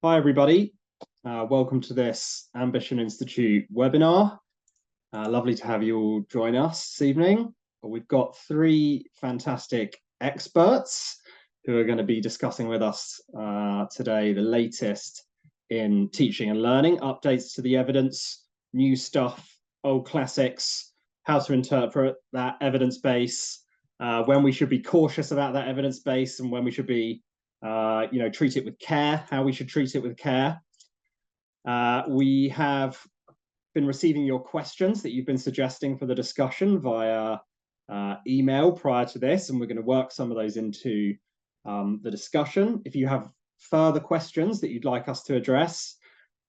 Hi, everybody. Welcome to this Ambition Institute webinar. Lovely to have you all join us this evening. We've got three fantastic experts who are going to be discussing with us today the latest in teaching and learning, updates to the evidence, new stuff, old classics, how to interpret that evidence base, when we should be cautious about that evidence base and when we should be treat it with care, how we should treat it with care. We have been receiving your questions that you've been suggesting for the discussion via email prior to this, and we're going to work some of those into the discussion. If you have further questions that you'd like us to address,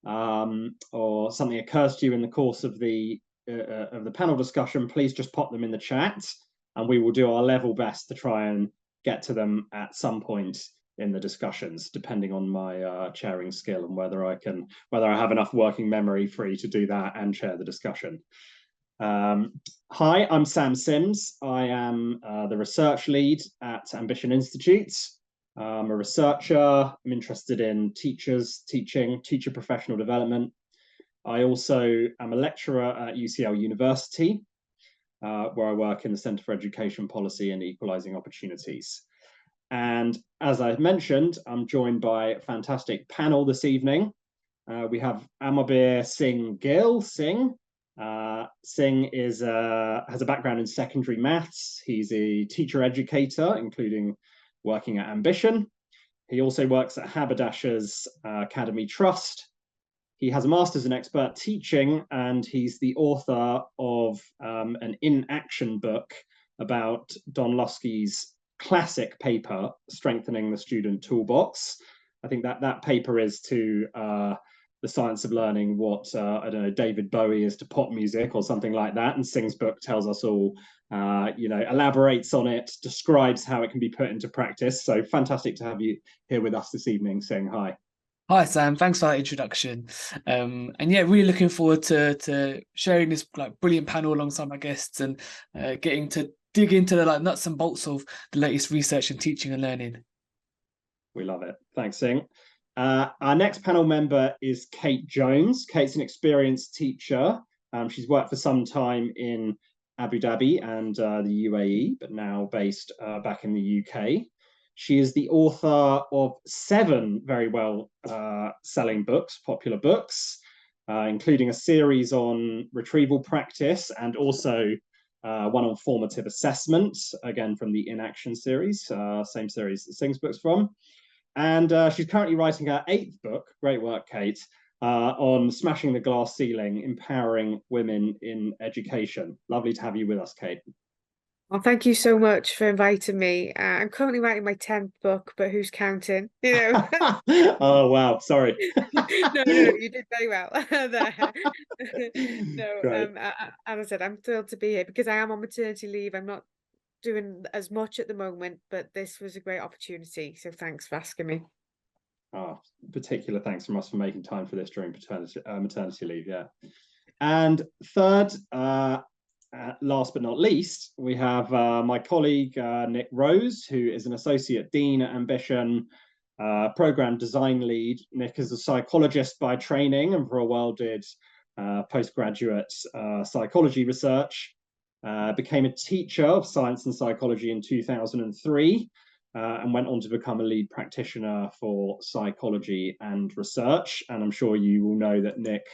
or something occurs to you in the course of the panel discussion, please just pop them in the chat, and we will do our level best to try and get to them at some point in the discussions, depending on my chairing skill and whether I have enough working memory free to do that and chair the discussion. Hi, I'm Sam Sims. I am the research lead at Ambition Institute. I'm a researcher. I'm interested in teachers, teacher professional development. I also am a lecturer at UCL University, where I work in the Centre for Education Policy and Equalising Opportunities. And as I've mentioned, I'm joined by a fantastic panel this evening. We have Amarbeer, Singh, Gill. Singh has a background in secondary maths. He's a teacher educator, including working at Ambition. He also works at Haberdashers Academy Trust. He has a master's in expert teaching, and he's the author of an in-action book about Don Lusky's classic paper, Strengthening the Student Toolbox. I think that paper is to the science of learning what, I don't know, David Bowie is to pop music or something like that. And Singh's book tells us all, elaborates on it, describes how it can be put into practice. So fantastic to have you here with us this evening, Singh. Hi. Hi Sam, thanks for that introduction. And yeah, really looking forward to sharing this brilliant panel alongside my guests and getting to dig into the nuts and bolts of the latest research in teaching and learning. We love it. Thanks, Singh. Our next panel member is Kate Jones. Kate's an experienced teacher. She's worked for some time in Abu Dhabi and the UAE, but now based back in the UK. She is the author of 7 very well selling books, popular books, including a series on retrieval practice and also one on formative assessment, again from the In-Action series, same series that Singh's book's from. And she's currently writing her 8th book, great work, Kate, on smashing the glass ceiling, empowering women in education. Lovely to have you with us, Kate. Well, thank you so much for inviting me. I'm currently writing my 10th book, but who's counting? Oh, wow. Sorry. No, you did very well there. As I said, I'm thrilled to be here because I am on maternity leave. I'm not doing as much at the moment, but this was a great opportunity. So thanks for asking me. Oh, particular thanks from us for making time for this during maternity leave. Yeah. And third, last but not least, we have my colleague, Nick Rose, who is an Associate Dean at Ambition, Program Design Lead. Nick is a psychologist by training and for a while did postgraduate psychology research, became a teacher of science and psychology in 2003, and went on to become a lead practitioner for psychology and research. And I'm sure you will know that Nick,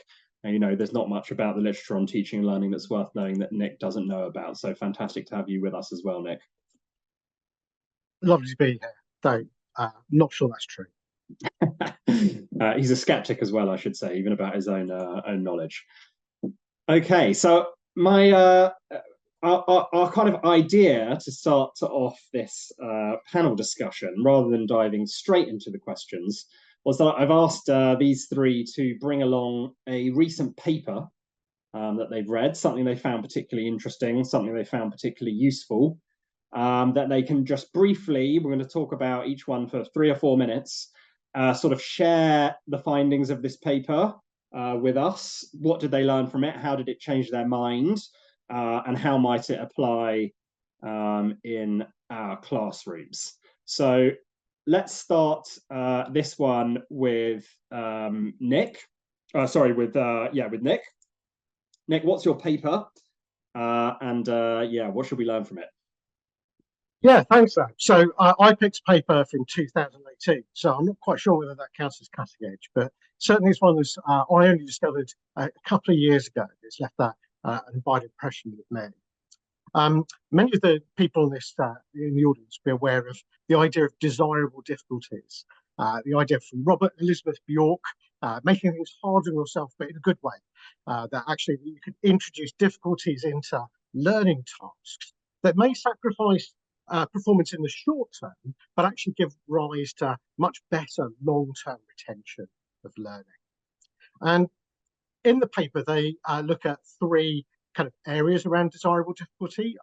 there's not much about the literature on teaching and learning that's worth knowing that Nick doesn't know about. So fantastic to have you with us as well, Nick. Lovely to be here, though not sure that's true. He's a skeptic as well, I should say, even about his own knowledge. Okay, so my our kind of idea to start off this panel discussion, rather than diving straight into the questions, was that I've asked these three to bring along a recent paper that they've read, something they found particularly interesting, something they found particularly useful, that they can just briefly, we're going to talk about each one for 3 or 4 minutes, sort of share the findings of this paper with us. What did they learn from it? How did it change their mind? And how might it apply in our classrooms? So let's start this one with Nick. With Nick. Nick, what's your paper? What should we learn from it? Yeah, thanks, Sam. So I picked a paper from 2018, so I'm not quite sure whether that counts as cutting edge, but certainly it's one that I only discovered a couple of years ago. It's left an abiding impression with me. Many of the people in this in the audience will be aware of the idea of desirable difficulties, the idea from Robert Elizabeth Bjork, making things harder on yourself, but in a good way, that actually you can introduce difficulties into learning tasks that may sacrifice performance in the short term, but actually give rise to much better long-term retention of learning. And in the paper, they look at three kind of areas around desirable difficulty,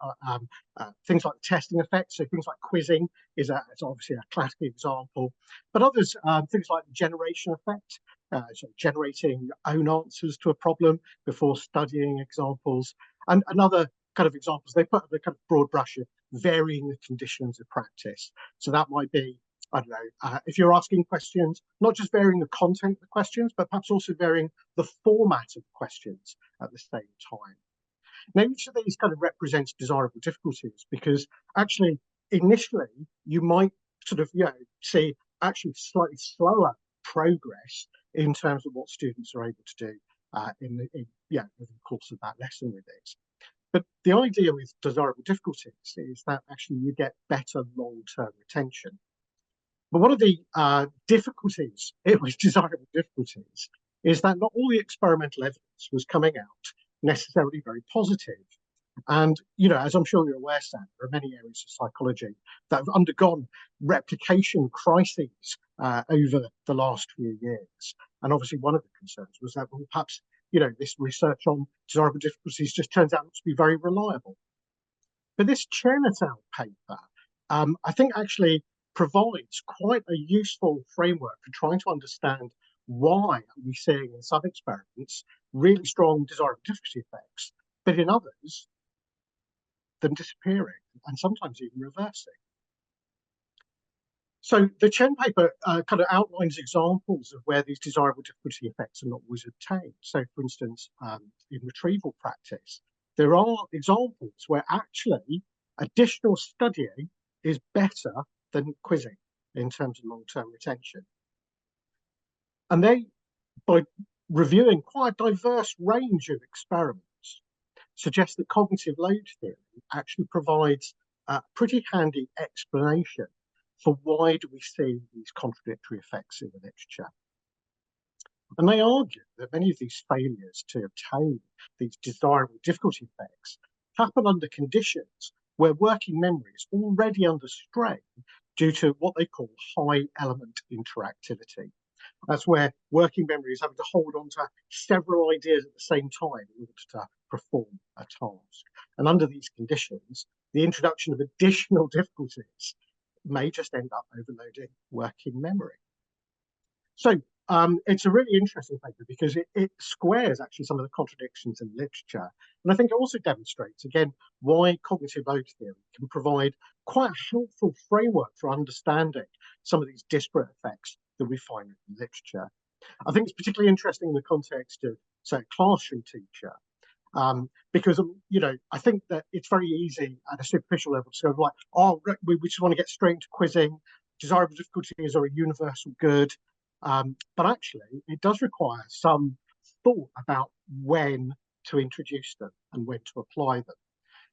things like testing effects, so things like quizzing is obviously a classic example, but others, things like the generation effect, so generating your own answers to a problem before studying examples, and another kind of examples, they put the kind of broad brush of varying the conditions of practice. So that might be, I don't know, if you're asking questions, not just varying the content of the questions, but perhaps also varying the format of the questions at the same time. Now, each of these kind of represents desirable difficulties because actually, initially, you might sort of, see actually slightly slower progress in terms of what students are able to do in the course of that lesson with it. But the idea with desirable difficulties is that actually you get better long-term retention. But one of the difficulties with desirable difficulties is that not all the experimental evidence was coming out necessarily very positive. And, as I'm sure you're aware, Sam, there are many areas of psychology that have undergone replication crises over the last few years. And obviously one of the concerns was that perhaps, this research on desirable difficulties just turns out not to be very reliable. But this Chen et al. Paper, I think actually provides quite a useful framework for trying to understand why we're seeing in some experiments really strong desirable difficulty effects, but in others, them disappearing and sometimes even reversing. So the Chen paper kind of outlines examples of where these desirable difficulty effects are not always obtained. So, for instance, in retrieval practice, there are examples where actually additional studying is better than quizzing in terms of long-term retention. And they, by reviewing quite a diverse range of experiments, suggest that cognitive load theory actually provides a pretty handy explanation for why do we see these contradictory effects in the literature. And they argue that many of these failures to obtain these desirable difficulty effects happen under conditions where working memory is already under strain due to what they call high element interactivity. That's where working memory is having to hold on to several ideas at the same time in order to perform a task. And under these conditions, the introduction of additional difficulties may just end up overloading working memory. So it's a really interesting paper because it squares actually some of the contradictions in literature. And I think it also demonstrates, again, why cognitive load theory can provide quite a helpful framework for understanding some of these disparate effects that we find in literature. I think it's particularly interesting in the context of, say, a classroom teacher, because, I think that it's very easy at a superficial level to go like, oh, we just want to get straight into quizzing. Desirable difficulties are a universal good. But actually, it does require some thought about when to introduce them and when to apply them.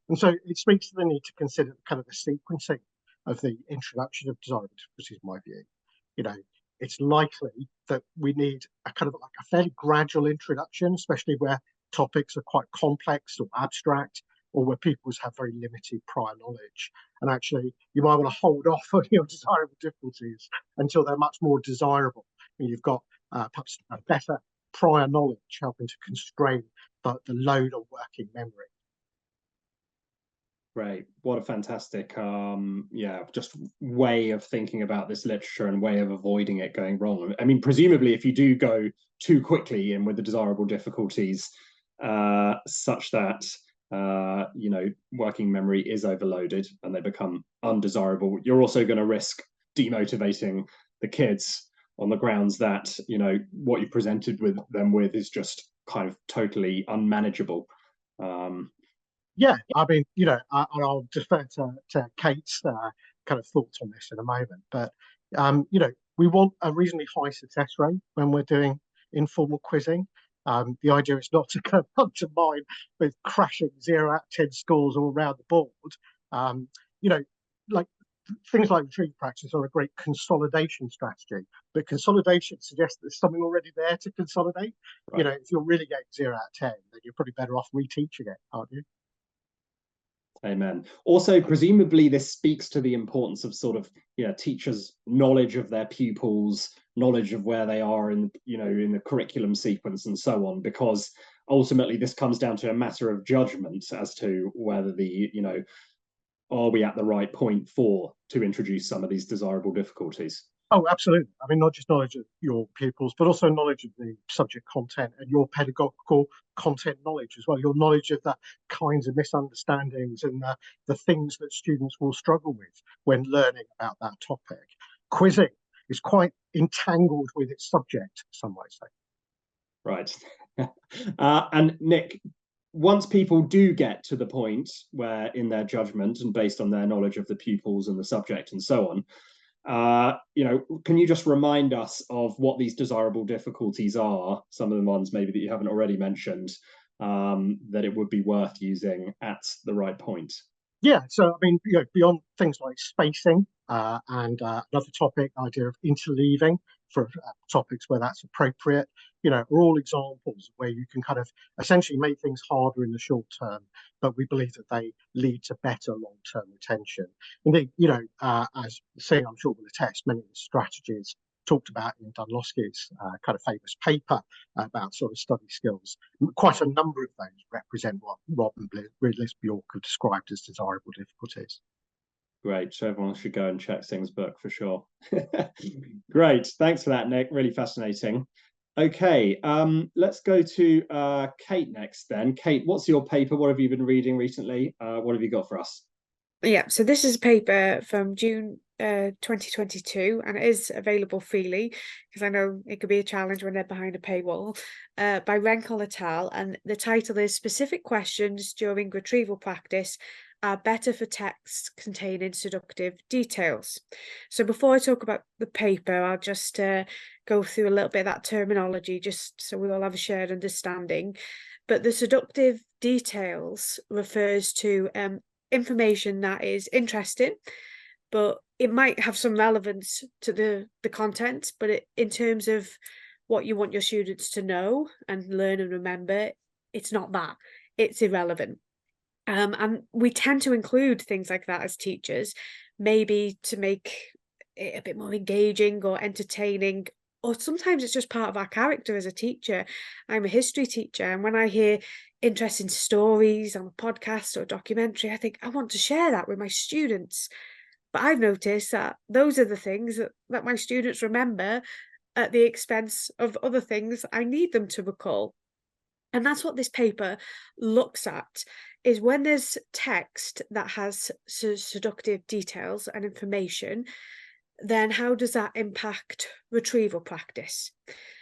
And so it speaks to the need to consider kind of the sequencing of the introduction of desirable difficulties, in my view. It's likely that we need a kind of like a fairly gradual introduction, especially where topics are quite complex or abstract, or where pupils have very limited prior knowledge. And actually, you might want to hold off on your desirable difficulties until they're much more desirable. And you've got perhaps a better prior knowledge helping to constrain the load of working memory. Right. What a fantastic, just way of thinking about this literature and way of avoiding it going wrong. I mean, presumably, if you do go too quickly in with the desirable difficulties, such that working memory is overloaded and they become undesirable, you're also going to risk demotivating the kids on the grounds that, you know, what you presented with them with is just kind of totally unmanageable. Yeah, I mean, you know, and I'll defer to Kate's kind of thoughts on this in a moment. But, you know, we want a reasonably high success rate when we're doing informal quizzing. The idea is not to come to mind with crashing 0 out of 10 scores all around the board. You know, like things like retrieval practice are a great consolidation strategy, but consolidation suggests there's something already there to consolidate. Right. You know, if you're really getting 0 out of 10, then you're probably better off reteaching it, aren't you? Amen. Also, presumably this speaks to the importance of sort of, you know, teachers' knowledge of their pupils, knowledge of where they are in, you know, in the curriculum sequence and so on, because ultimately this comes down to a matter of judgment as to whether the, you know, are we at the right point to introduce some of these desirable difficulties? Oh, absolutely. I mean, not just knowledge of your pupils, but also knowledge of the subject content and your pedagogical content knowledge as well, your knowledge of the kinds of misunderstandings and the things that students will struggle with when learning about that topic. Quizzing is quite entangled with its subject, some might say. Right. And Nick, once people do get to the point where in their judgment and based on their knowledge of the pupils and the subject and so on, you know, can you just remind us of what these desirable difficulties are, some of the ones maybe that you haven't already mentioned, that it would be worth using at the right point? Yeah, so I mean, you know, beyond things like spacing and another topic, idea of interleaving for topics where that's appropriate, you know, are all examples where you can kind of essentially make things harder in the short term, but we believe that they lead to better long-term retention. Indeed, you know, as Singh, I'm sure will attest, many of the strategies talked about in Dunlosky's kind of famous paper about sort of study skills. Quite a number of those represent what Rob and Liz Bjork have described as desirable difficulties. Great, so everyone should go and check Singh's book for sure. Great, thanks for that, Nick, really fascinating. Okay, let's go to Kate next then. Kate, what's your paper? What have you been reading recently? What have you got for us? Yeah, so this is a paper from June 2022, and it is available freely because I know it could be a challenge when they're behind a paywall, by Renkol et al. And the title is Specific Questions During Retrieval Practice Are Better for Texts Containing Seductive Details. So before I talk about the paper, I'll just go through a little bit of that terminology just so we all have a shared understanding. But the seductive details refers to information that is interesting, but it might have some relevance to the content, but in terms of what you want your students to know and learn and remember, it's not that. It's irrelevant. And we tend to include things like that as teachers, maybe to make it a bit more engaging or entertaining, or sometimes it's just part of our character as a teacher. I'm a history teacher, and when I hear interesting stories on a podcast or a documentary, I think I want to share that with my students. But I've noticed that those are the things that my students remember at the expense of other things I need them to recall. And that's what this paper looks at, is when there's text that has seductive details and information, then how does that impact retrieval practice?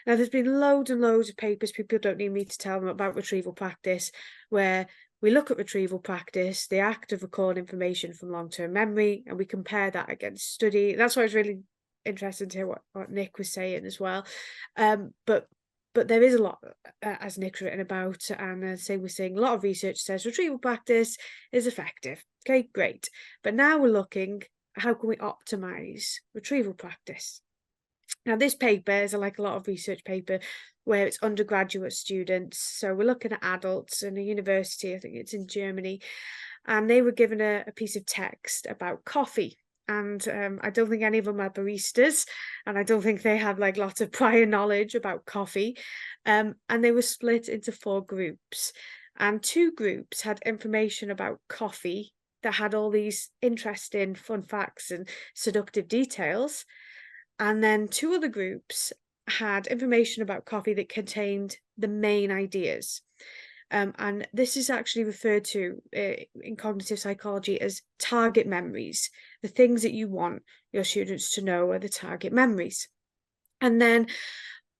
Now, there's been loads and loads of papers, people don't need me to tell them about retrieval practice, where we look at retrieval practice, the act of recalling information from long-term memory, and we compare that against study. That's why I was really interested to hear what Nick was saying as well. But there is a lot, as Nick's written about, and we're seeing a lot of research says retrieval practice is effective. Okay, great. But now we're looking, how can we optimize retrieval practice? Now, this paper is like a lot of research paper where it's undergraduate students. So we're looking at adults in a university, I think it's in Germany, and they were given a piece of text about coffee. And I don't think any of them are baristas, and I don't think they have like lots of prior knowledge about coffee. And they were split into 4 groups, and 2 groups had information about coffee that had all these interesting fun facts and seductive details. And then 2 other groups had information about coffee that contained the main ideas. And this is actually referred to in cognitive psychology as target memories. The things that you want your students to know are the target memories. And then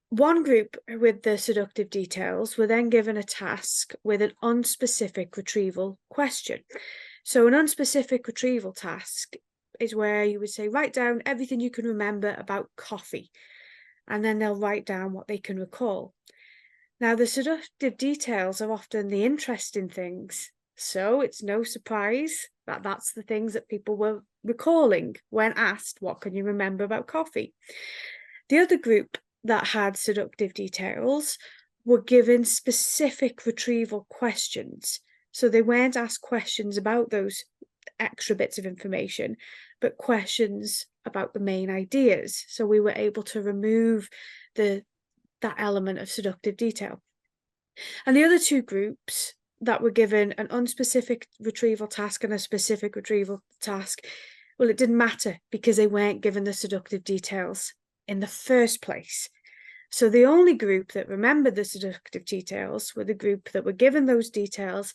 one group with the seductive details were then given a task with an unspecific retrieval question. So an unspecific retrieval task is where you would say, write down everything you can remember about coffee. And then they'll write down what they can recall. Now, the seductive details are often the interesting things. So it's no surprise that that's the things that people were recalling when asked, what can you remember about coffee? The other group that had seductive details were given specific retrieval questions. So they weren't asked questions about those extra bits of information, but questions about the main ideas. So we were able to remove that element of seductive detail. And the other two groups that were given an unspecific retrieval task and a specific retrieval task, well, it didn't matter because they weren't given the seductive details in the first place. So the only group that remembered the seductive details were the group that were given those details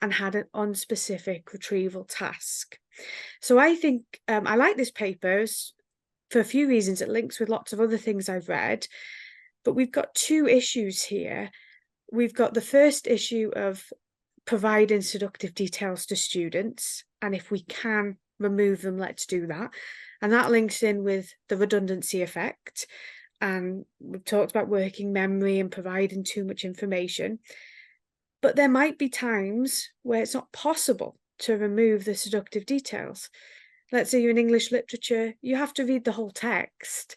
and had an unspecific retrieval task. So I think I like this paper for a few reasons. It links with lots of other things I've read, but we've got two issues here. We've got the first issue of providing seductive details to students, and if we can remove them, let's do that. And that links in with the redundancy effect. And we've talked about working memory and providing too much information. But there might be times where it's not possible to remove the seductive details. Let's say you're in English literature, you have to read the whole text,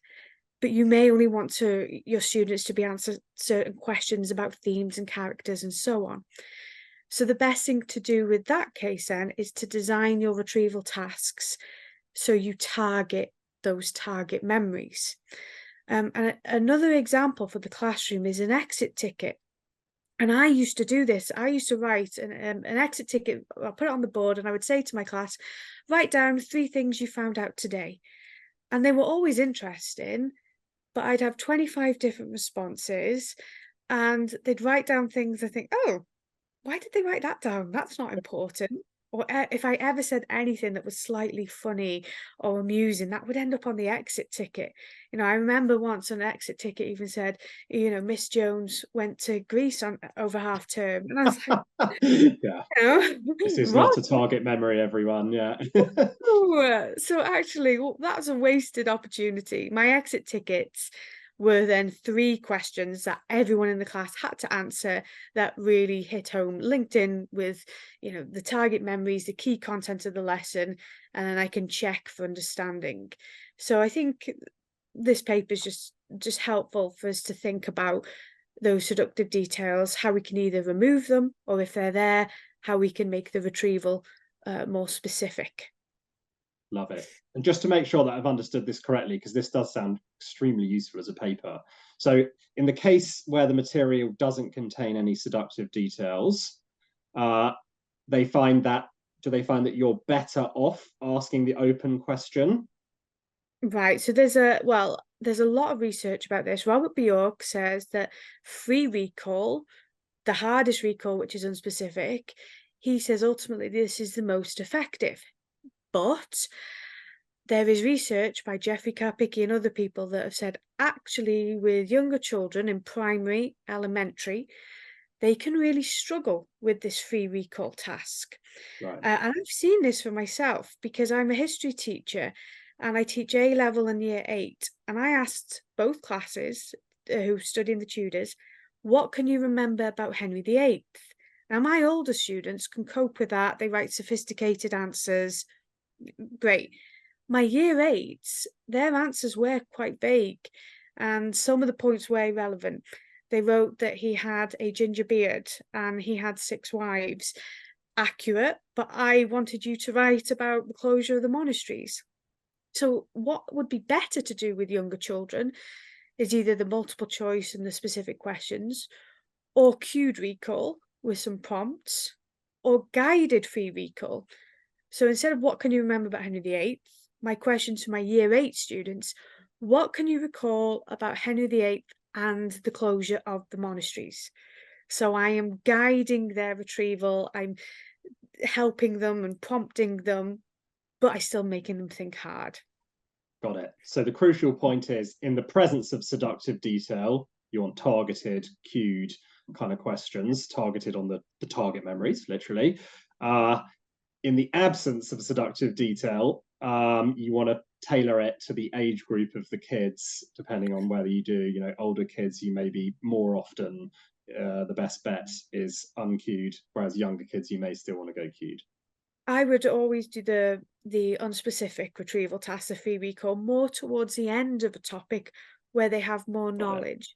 but you may only want your students to be answered certain questions about themes and characters and so on. So the best thing to do with that case then is to design your retrieval tasks so you target those target memories. And another example for the classroom is an exit ticket. And I used to do this. I used to write an exit ticket. I'll put it on the board and I would say to my class, write down 3 things you found out today. And they were always interesting, but I'd have 25 different responses and they'd write down things I think, oh, why did they write that down? That's not important. Or if I ever said anything that was slightly funny or amusing, that would end up on the exit ticket. You know, I remember once an exit ticket even said, you know, Miss Jones went to Greece over half term. And I was like, yeah, you know, this is not a target memory, everyone. Yeah. So actually, well, that was a wasted opportunity. My exit tickets were then 3 questions that everyone in the class had to answer that really hit home, linked in with, you know, the target memories, the key content of the lesson, and then I can check for understanding. So I think this paper is just helpful for us to think about those seductive details, how we can either remove them, or if they're there, how we can make the retrieval more specific. Love it. And just to make sure that I've understood this correctly, because this does sound extremely useful as a paper. So in the case where the material doesn't contain any seductive details, do they find that you're better off asking the open question? Right. So there's a lot of research about this. Robert Bjork says that free recall, the hardest recall, which is unspecific, he says ultimately this is the most effective. But there is research by Jeffrey Karpicki and other people that have said actually with younger children in primary, elementary, they can really struggle with this free recall task. Right. And I've seen this for myself because I'm a history teacher and I teach A-level and year 8. And I asked both classes who study in the Tudors, what can you remember about Henry VIII? Now, my older students can cope with that. They write sophisticated answers. Great. My year 8s, their answers were quite vague and some of the points were irrelevant. They wrote that he had a ginger beard and he had 6 wives. Accurate, but I wanted you to write about the closure of the monasteries. So what would be better to do with younger children is either the multiple choice and the specific questions, or cued recall with some prompts, or guided free recall. So instead of what can you remember about Henry VIII, my question to my year 8 students, what can you recall about Henry VIII and the closure of the monasteries? So I am guiding their retrieval, I'm helping them and prompting them, but I still making them think hard. Got it. So the crucial point is, in the presence of seductive detail, you want targeted, cued kind of questions, targeted on the target memories, literally. In the absence of seductive detail, you want to tailor it to the age group of the kids, depending on whether you do, older kids, you may be more often, the best bet is uncued, whereas younger kids, you may still want to go cued. I would always do the unspecific retrieval task, the free recall, more towards the end of a topic where they have more knowledge.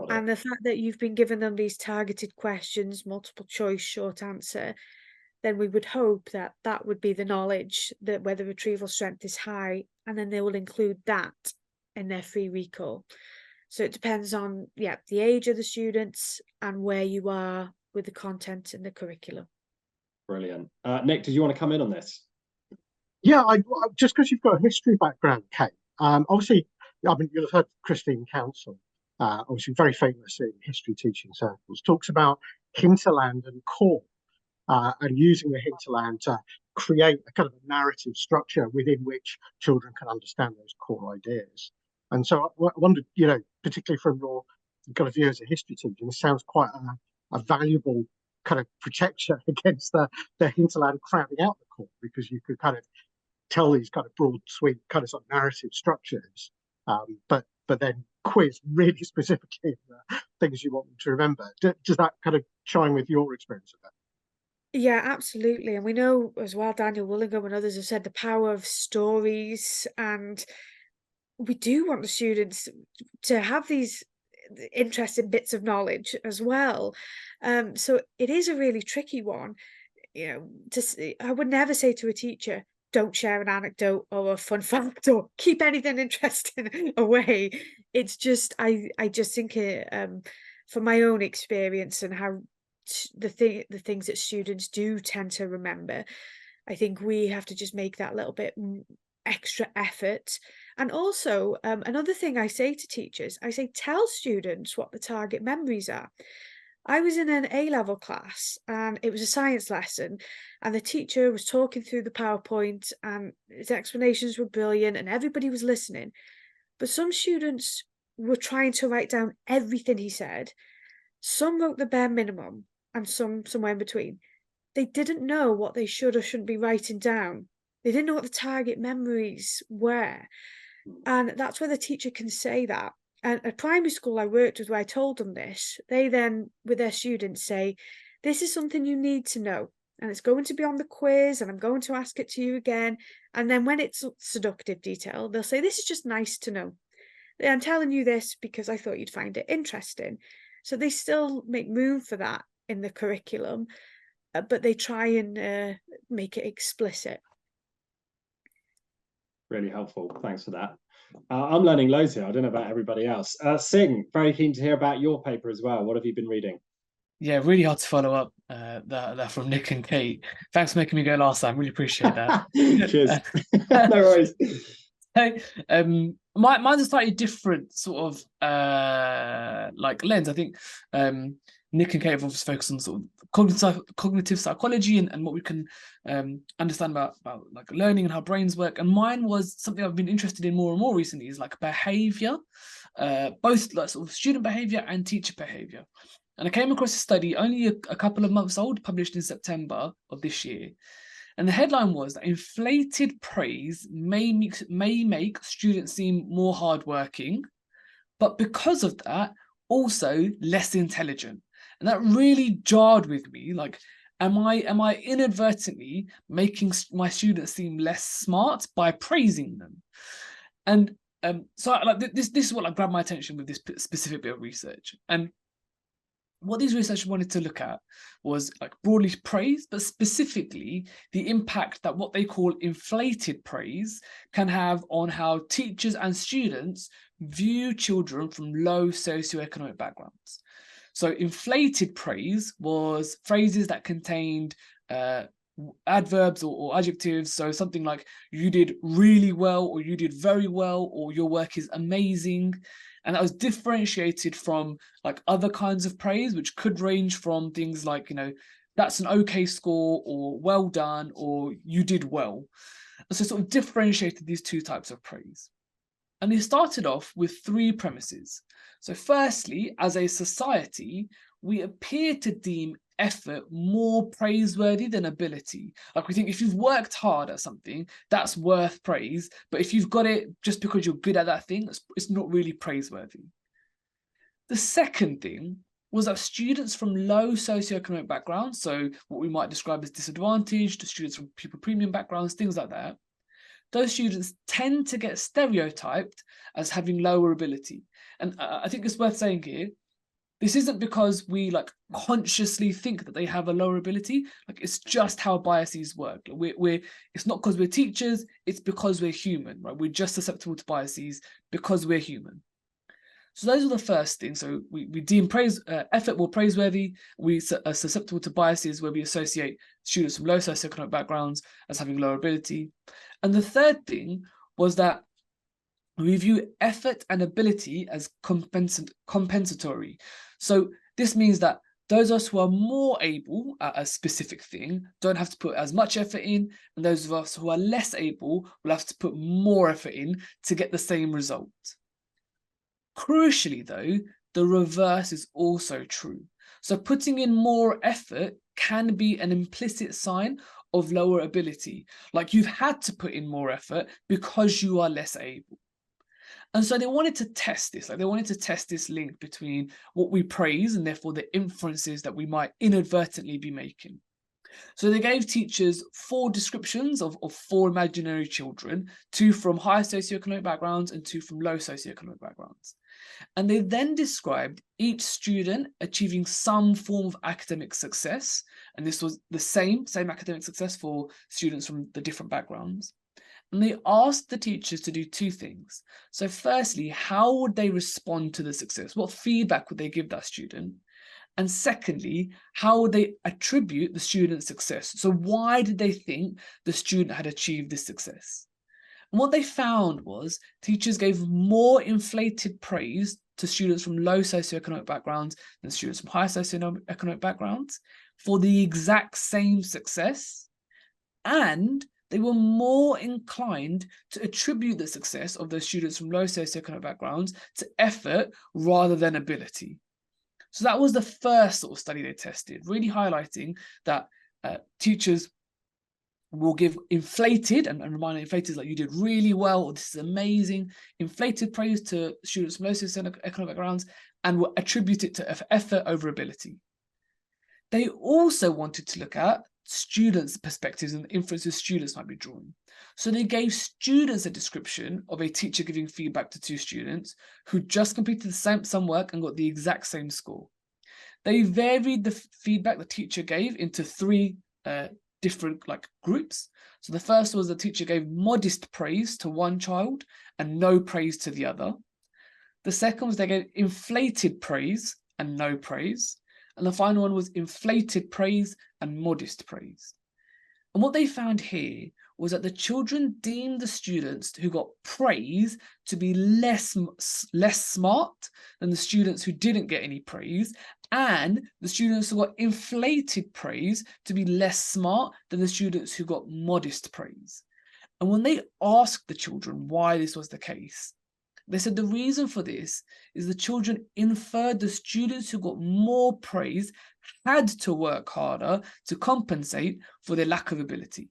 And the fact that you've been giving them these targeted questions, multiple choice, short answer, then we would hope that that would be the knowledge that where the retrieval strength is high, and then they will include that in their free recall. So it depends on, the age of the students and where you are with the content in the curriculum. Brilliant. Nick, did you want to come in on this? Yeah, just because you've got a history background, Kate, obviously, I mean, you'll have heard Christine Counsell, obviously very famous in history teaching circles, talks about hinterland and core, and using the hinterland to create a kind of a narrative structure within which children can understand those core ideas. And so I wondered, particularly from your kind of view as a history teacher, this sounds quite a valuable kind of protection against the hinterland crowding out the core, because you could kind of tell these kind of broad, sweet, kind of sort of narrative structures, but then quiz really specifically the things you want them to remember. Does that kind of chime with your experience of that? Yeah, absolutely. And we know as well, Daniel Willingham and others have said the power of stories, and we do want the students to have these interesting bits of knowledge as well. So it is a really tricky one. I would never say to a teacher, don't share an anecdote or a fun fact or keep anything interesting away. It's just, I just think from my own experience and how the things that students do tend to remember, I think we have to just make that little bit extra effort. And also, another thing I say to teachers, I say, tell students what the target memories are. I was in an A-level class and it was a science lesson, and the teacher was talking through the PowerPoint and his explanations were brilliant and everybody was listening. But some students were trying to write down everything he said. Some wrote the bare minimum and some somewhere in between. They didn't know what they should or shouldn't be writing down. They didn't know what the target memories were. And that's where the teacher can say that. And a primary school I worked with, where I told them this, they then, with their students, say, this is something you need to know. And it's going to be on the quiz, and I'm going to ask it to you again. And then when it's seductive detail, they'll say, this is just nice to know. I'm telling you this because I thought you'd find it interesting. So they still make room for that in the curriculum, but they try and make it explicit. Really helpful. Thanks for that. I'm learning loads here. I don't know about everybody else. Singh, very keen to hear about your paper as well. What have you been reading? Yeah, really hard to follow up that from Nick and Kate. Thanks for making me go last time. Really appreciate that. Cheers. No worries. Hey, mine's a slightly different sort of like lens. I think Nick and Kate have obviously focused on sort of cognitive psychology and what we can understand about like learning and how brains work. And mine was something I've been interested in more and more recently, is like behavior, both like sort of student behavior and teacher behavior. And I came across a study only a couple of months old, published in September of this year. And the headline was that inflated praise may make students seem more hardworking, but because of that, also less intelligent. And that really jarred with me. Like, am I inadvertently making my students seem less smart by praising them? And so like this is what like grabbed my attention with this specific bit of research. And what these researchers wanted to look at was like broadly praise, but specifically the impact that what they call inflated praise can have on how teachers and students view children from low socioeconomic backgrounds. So inflated praise was phrases that contained adverbs or adjectives. So something like you did really well, or you did very well, or your work is amazing. And that was differentiated from like other kinds of praise, which could range from things like, you know, that's an okay score, or well done, or you did well. And so sort of differentiated these two types of praise. And he started off with 3 premises. So firstly, as a society, we appear to deem effort more praiseworthy than ability. Like, we think if you've worked hard at something, that's worth praise. But if you've got it just because you're good at that thing, it's not really praiseworthy. The second thing was that students from low socioeconomic backgrounds, so what we might describe as disadvantaged, students from pupil premium backgrounds, things like that, those students tend to get stereotyped as having lower ability. And I think it's worth saying here, this isn't because we like consciously think that they have a lower ability. Like, it's just how biases work. It's not because we're teachers, it's because we're human, right? We're just susceptible to biases because we're human. So those are the first things. So we deem effort more praiseworthy. We are susceptible to biases where we associate students from low socioeconomic backgrounds as having lower ability. And the third thing was that we view effort and ability as compensatory. So this means that those of us who are more able at a specific thing don't have to put as much effort in, and those of us who are less able will have to put more effort in to get the same result. Crucially, though, the reverse is also true. So putting in more effort can be an implicit sign of lower ability. Like, you've had to put in more effort because you are less able. And so they wanted to test this. Like, they wanted to test this link between what we praise and therefore the inferences that we might inadvertently be making. So they gave teachers 4 descriptions of 4 imaginary children, 2 from high socioeconomic backgrounds and 2 from low socioeconomic backgrounds. And they then described each student achieving some form of academic success. And this was the same academic success for students from the different backgrounds. And they asked the teachers to do 2 things. So firstly, how would they respond to the success? What feedback would they give that student? And secondly, how would they attribute the student's success? So why did they think the student had achieved this success? And what they found was teachers gave more inflated praise to students from low socioeconomic backgrounds than students from high socioeconomic backgrounds for the exact same success. And they were more inclined to attribute the success of those students from low socioeconomic backgrounds to effort rather than ability. So that was the first sort of study they tested, really highlighting that teachers will give inflated, and remind inflated like you did really well, or this is amazing, inflated praise to students from low socioeconomic backgrounds, and will attribute it to effort over ability. They also wanted to look at students' perspectives and the inferences students might be drawing. So they gave students a description of a teacher giving feedback to 2 students who just completed some work and got the exact same score. They varied the feedback the teacher gave into 3 different groups. So the first was the teacher gave modest praise to one child and no praise to the other. The second was they gave inflated praise and no praise. And the final one was inflated praise and modest praise. And what they found here was that the children deemed the students who got praise to be less smart than the students who didn't get any praise, and the students who got inflated praise to be less smart than the students who got modest praise. And when they asked the children why this was the case, they said the reason for this is the children inferred the students who got more praise had to work harder to compensate for their lack of ability.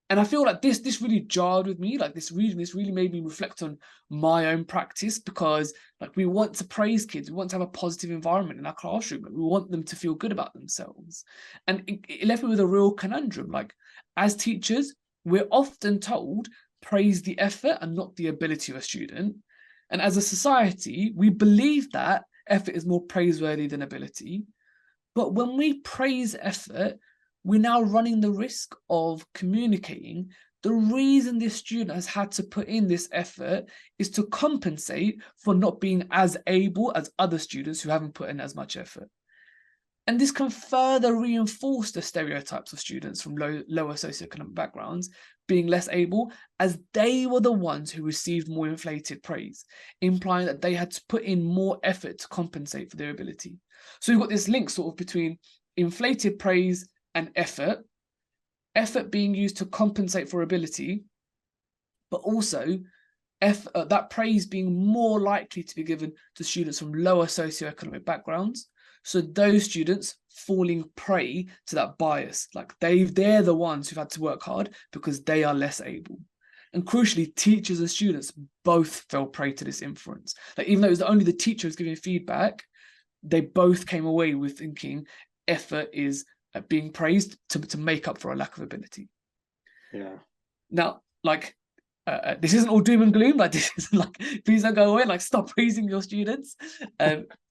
And I feel like this really jarred with me. Like, this really made me reflect on my own practice, because we want to praise kids, we want to have a positive environment in our classroom, we want them to feel good about themselves. And it left me with a real conundrum. Like, as teachers, we're often told praise the effort and not the ability of a student. And as a society, we believe that effort is more praiseworthy than ability. But when we praise effort, we're now running the risk of communicating the reason this student has had to put in this effort is to compensate for not being as able as other students who haven't put in as much effort. And this can further reinforce the stereotypes of students from lower socioeconomic backgrounds, being less able, as they were the ones who received more inflated praise, implying that they had to put in more effort to compensate for their ability. So we've got this link sort of between inflated praise and effort being used to compensate for ability, but also that praise being more likely to be given to students from lower socioeconomic backgrounds. So those students falling prey to that bias, like they're the ones who've had to work hard because they are less able. And crucially, teachers and students both fell prey to this inference. Like, even though it was only the teacher who's giving feedback, they both came away with thinking effort is being praised to make up for a lack of ability. Yeah. Now, like, this isn't all doom and gloom. Like, this isn't like, please don't go away. Like, stop praising your students.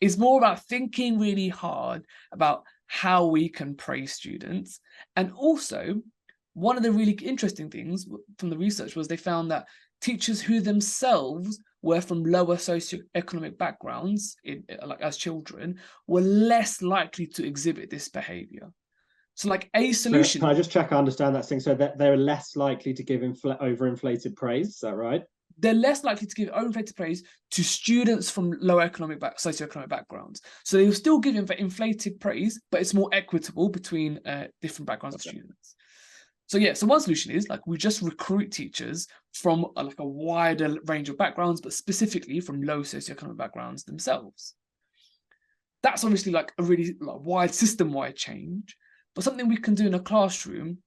It's more about thinking really hard about how we can praise students. And also, one of the really interesting things from the research was they found that teachers who themselves were from lower socioeconomic backgrounds, like as children, were less likely to exhibit this behavior. So, like, a solution. So can I just check I understand that thing? So that they're less likely to give overinflated praise, is that right? They're less likely to give overinflated praise to students from lower socioeconomic backgrounds. So they will still give inflated praise, but it's more equitable between different backgrounds of students. So yeah, so one solution is, like, we just recruit teachers from like a wider range of backgrounds, but specifically from low socioeconomic backgrounds themselves. That's obviously like a really wide system-wide change. But something we can do in a classroom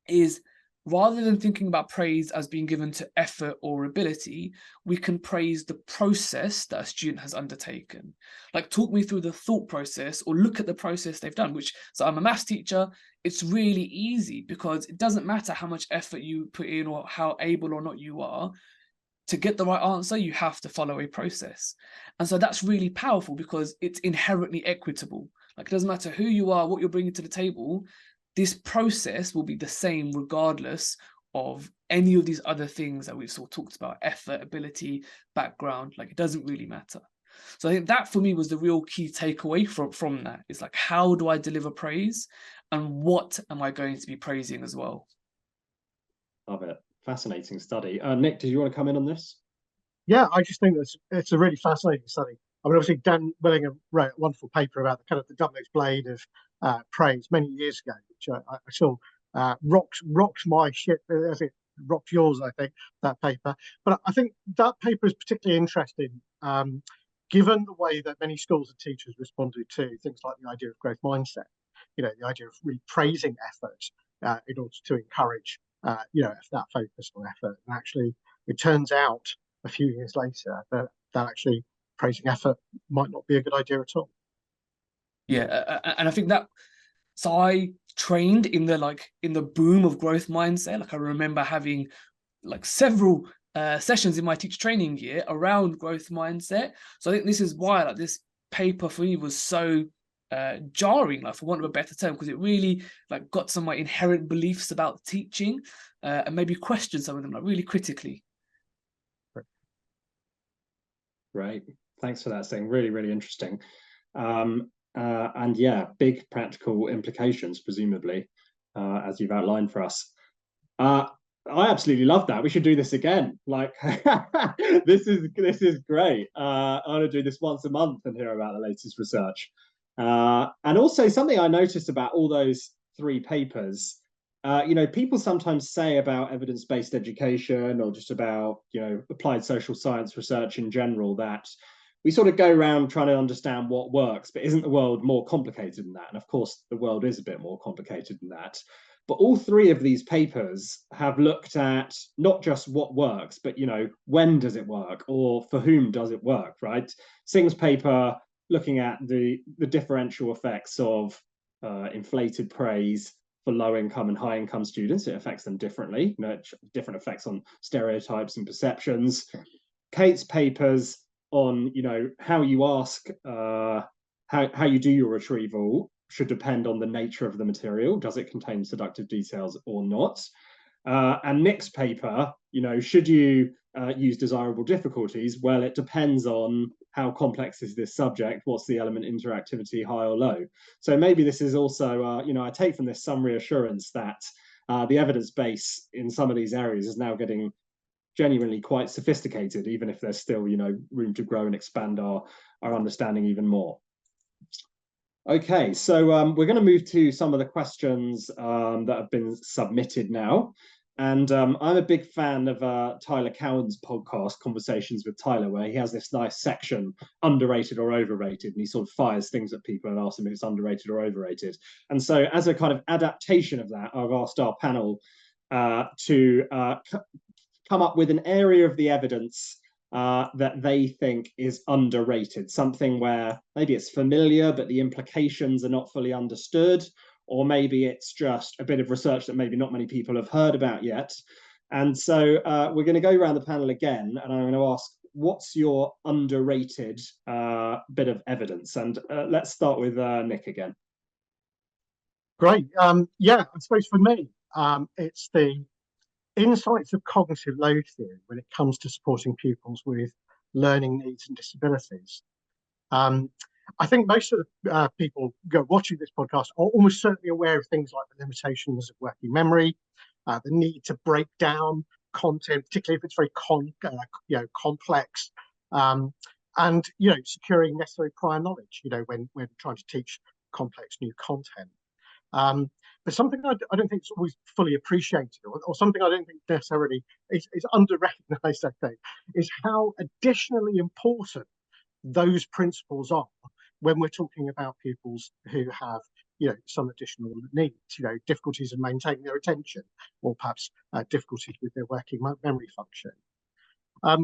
is, rather than thinking about praise as being given to effort or ability, we can praise the process that a student has undertaken. Like, talk me through the thought process, or look at the process they've done, so I'm a maths teacher. It's really easy because it doesn't matter how much effort you put in or how able or not you are. To get the right answer, you have to follow a process. And so that's really powerful because it's inherently equitable. Like, it doesn't matter who you are, what you're bringing to the table, this process will be the same regardless of any of these other things that we've sort of talked about: effort, ability, background. Like, it doesn't really matter. So I think that for me was the real key takeaway from that. It's like, how do I deliver praise, and what am I going to be praising as well? Love it. Fascinating study. Nick, did you want to come in on this? Yeah, I just think it's a really fascinating study. I mean, obviously, Dan Willingham wrote a wonderful paper about the kind of the double-edged blade of praise many years ago, which I saw rocked my ship, as it rocked yours, I think, that paper. But I think that paper is particularly interesting, given the way that many schools and teachers responded to things like the idea of growth mindset, the idea of really praising effort in order to encourage, that focus on effort. And actually, it turns out a few years later that actually praising effort might not be a good idea at all. Yeah, and I think that, so I trained in the boom of growth mindset. Like, I remember having like several sessions in my teacher training year around growth mindset. So I think this is why, like, this paper for me was so jarring, like, for want of a better term, because it really like got some of my inherent beliefs about teaching and maybe questioned some of them, like, really critically. Right. Thanks for that, Singh. Really, really interesting. And yeah, big practical implications, presumably, as you've outlined for us. I absolutely love that. We should do this again. Like, this is great. I want to do this once a month and hear about the latest research. And also, something I noticed about all those three papers, people sometimes say about evidence-based education, or just about, applied social science research in general, that we sort of go around trying to understand what works, but isn't the world more complicated than that? And of course, the world is a bit more complicated than that. But all three of these papers have looked at not just what works, but, when does it work, or for whom does it work, right? Singh's paper looking at the differential effects of inflated praise for low income and high income students. It affects them differently, different effects on stereotypes and perceptions. Kate's papers on, how you ask, how you do your retrieval should depend on the nature of the material. Does it contain seductive details or not? And Nick's paper, should you use desirable difficulties? Well, it depends on how complex is this subject, what's the element interactivity, high or low. So maybe this is also, I take from this some reassurance that the evidence base in some of these areas is now getting genuinely quite sophisticated, even if there's still, you know, room to grow and expand our understanding even more. Okay, so we're going to move to some of the questions that have been submitted now. And I'm a big fan of Tyler Cowen's podcast, Conversations with Tyler, where he has this nice section, underrated or overrated, and he sort of fires things at people and asks them if it's underrated or overrated. And so as a kind of adaptation of that, I've asked our panel to come up with an area of the evidence that they think is underrated, something where maybe it's familiar, but the implications are not fully understood, or maybe it's just a bit of research that maybe not many people have heard about yet. And so we're going to go around the panel again, and I'm going to ask, what's your underrated bit of evidence? And let's start with Nick again. Great. Yeah, I suppose for me, it's the insights of cognitive load theory when it comes to supporting pupils with learning needs and disabilities. I think most of the people watching this podcast are almost certainly aware of things like the limitations of working memory, the need to break down content, particularly if it's very complex, and securing necessary prior knowledge, when trying to teach complex new content. But something I don't think is always fully appreciated, or something I don't think necessarily is under-recognised, I think, is how additionally important those principles are when we're talking about pupils who have, some additional needs, difficulties in maintaining their attention, or perhaps difficulties with their working memory function. I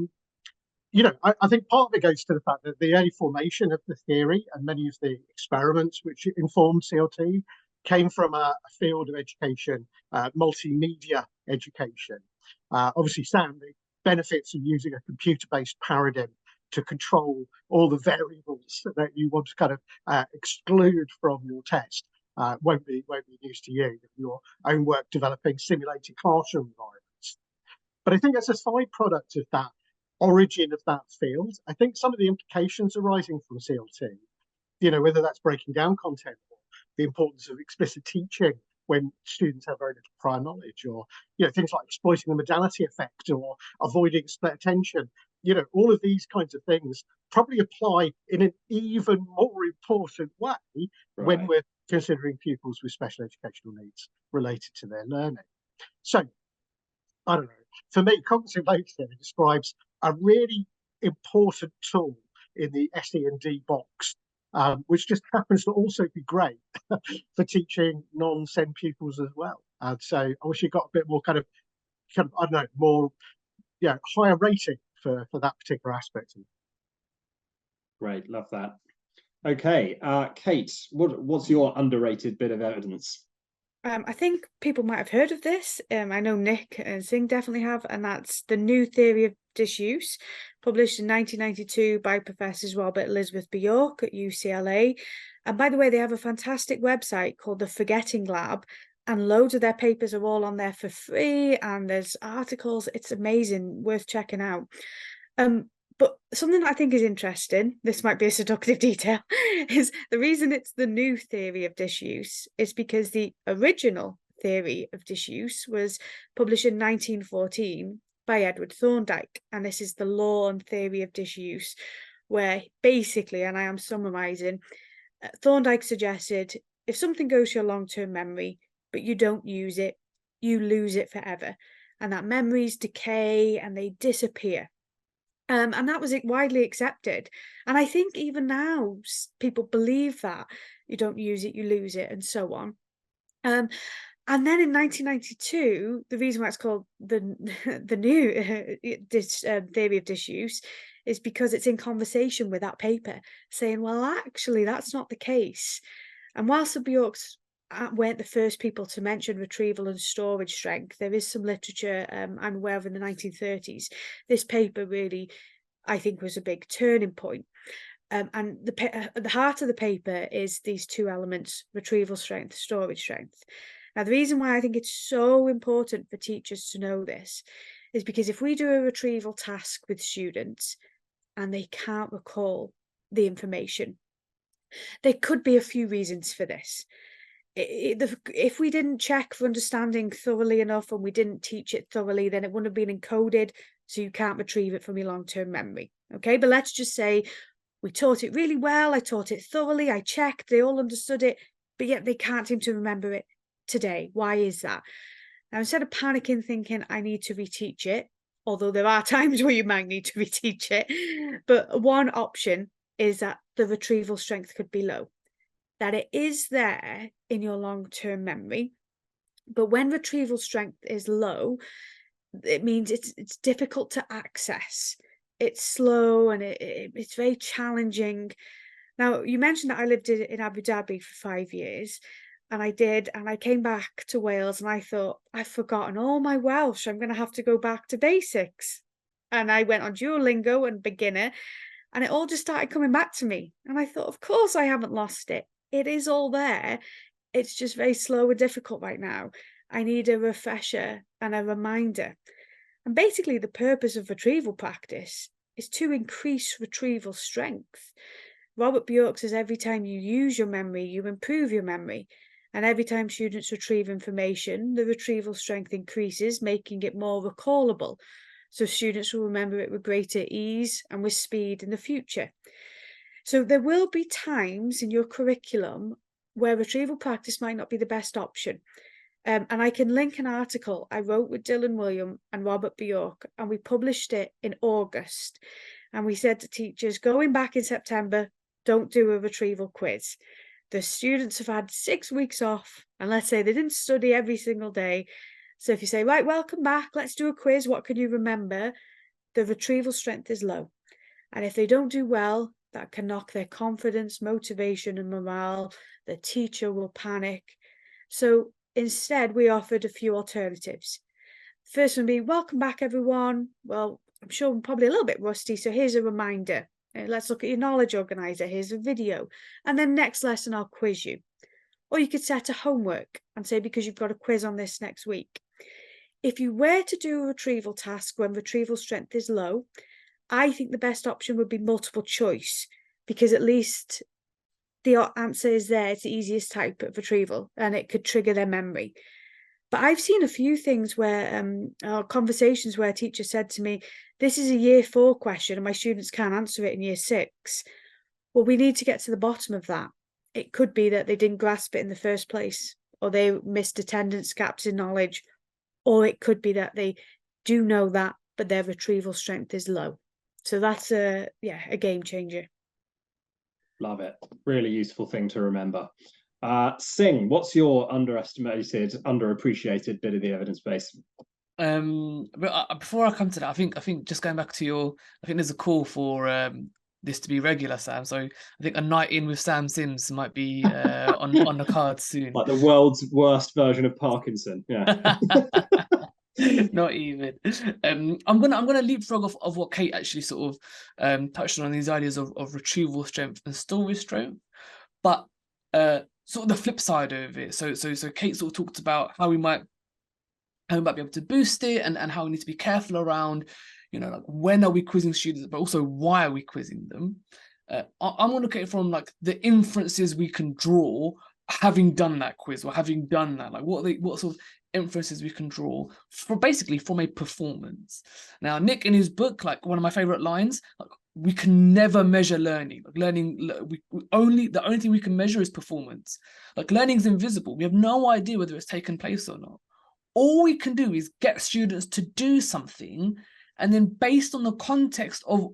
think part of it goes to the fact that the early formation of the theory and many of the experiments which informed CLT came from a field of education, multimedia education. Obviously, Sam, the benefits of using a computer-based paradigm to control all the variables that you want to kind of exclude from your test won't be news to you. Your own work developing simulated classroom environments. But I think as a side product of that origin of that field, I think some of the implications arising from CLT, whether that's breaking down content, or the importance of explicit teaching when students have very little prior knowledge, or things like exploiting the modality effect or avoiding split attention, all of these kinds of things probably apply in an even more important way when we're considering pupils with special educational needs related to their learning. So, I don't know, for me, cognitive load theory describes a really important tool in the SE&D box, which just happens to also be great for teaching non-SEND pupils as well. And so I wish you got a bit more kind of I don't know, more higher rating for that particular aspect. Great, love that. Okay, Kate, what's your underrated bit of evidence? I think people might have heard of this. I know Nick and Singh definitely have, and that's the new theory of disuse, published in 1992 by Professors Robert Elizabeth Bjork at UCLA. And by the way, they have a fantastic website called the Forgetting Lab, and loads of their papers are all on there for free, and there's articles. It's amazing, worth checking out. But something that I think is interesting, this might be a seductive detail, is the reason it's the new theory of disuse is because the original theory of disuse was published in 1914 by Edward Thorndike. And this is the law and theory of disuse, where basically, and I am summarising, Thorndike suggested if something goes to your long-term memory, but you don't use it, you lose it forever. And that memories decay and they disappear. And that was widely accepted. And I think even now people believe that you don't use it, you lose it, and so on. And then in 1992, the reason why it's called the new theory of disuse is because it's in conversation with that paper, saying, well, actually, that's not the case. And whilst the Bjorks weren't the first people to mention retrieval and storage strength, there is some literature I'm aware of in the 1930s. This paper really, I think, was a big turning point. And the heart of the paper is these two elements: retrieval strength, storage strength. Now, the reason why I think it's so important for teachers to know this is because if we do a retrieval task with students and they can't recall the information, there could be a few reasons for this. if we didn't check for understanding thoroughly enough and we didn't teach it thoroughly, then it wouldn't have been encoded, so you can't retrieve it from your long-term memory. Okay, but let's just say we taught it really well, I taught it thoroughly, I checked, they all understood it, but yet they can't seem to remember it today. Why is that? Now, instead of panicking, thinking I need to reteach it, although there are times where you might need to reteach it, but one option is that the retrieval strength could be low, that it is there in your long-term memory, but when retrieval strength is low, it means it's difficult to access. It's slow and it's very challenging. Now, you mentioned that I lived in Abu Dhabi for 5 years, and I did, and I came back to Wales and I thought, I've forgotten all my Welsh. I'm going to have to go back to basics. And I went on Duolingo and beginner, and it all just started coming back to me. And I thought, of course I haven't lost it. It is all there. It's just very slow and difficult right now. I need a refresher and a reminder. And basically the purpose of retrieval practice is to increase retrieval strength. Robert Bjork says every time you use your memory, you improve your memory. And every time students retrieve information, the retrieval strength increases, making it more recallable. So students will remember it with greater ease and with speed in the future. So there will be times in your curriculum where retrieval practice might not be the best option. And I can link an article I wrote with Dylan William and Robert Bjork, and we published it in August. And we said to teachers, going back in September, don't do a retrieval quiz. The students have had 6 weeks off, and let's say they didn't study every single day. So if you say, right, welcome back, let's do a quiz, what can you remember? The retrieval strength is low. And if they don't do well, that can knock their confidence, motivation, and morale. The teacher will panic. So instead, we offered a few alternatives. First one would be, welcome back, everyone. Well, I'm sure I'm probably a little bit rusty, so here's a reminder. Let's look at your knowledge organizer. Here's a video. And then next lesson, I'll quiz you. Or you could set a homework and say, because you've got a quiz on this next week. If you were to do a retrieval task when retrieval strength is low, I think the best option would be multiple choice, because at least the answer is there. It's the easiest type of retrieval and it could trigger their memory. But I've seen a few things where conversations where a teacher said to me, this is a year 4 question and my students can't answer it in year 6. Well, we need to get to the bottom of that. It could be that they didn't grasp it in the first place, or they missed attendance, gaps in knowledge, or it could be that they do know that, but their retrieval strength is low. So that's a game changer. Love it. Really useful thing to remember. Singh, what's your underappreciated bit of the evidence base? But before I come to that, I think just going back to I think there's a call for this to be regular, Sam. So I think a night in with Sam Sims might be on the cards soon. Like the world's worst version of Parkinson. Yeah. Not even. I'm gonna leapfrog of what Kate actually sort of touched on these ideas of retrieval strength and storage strength, but sort of the flip side of it. So Kate sort of talked about how we might be able to boost it, and how we need to be careful around, like when are we quizzing students, but also why are we quizzing them. I'm gonna look at it from like the inferences we can draw having done that quiz or having done that, like what sort of inferences we can draw basically from a performance. Now, Nick in his book, like one of my favorite lines, like, we can never measure learning. Like the only thing we can measure is performance. Like learning is invisible. We have no idea whether it's taken place or not. All we can do is get students to do something, and then based on the context of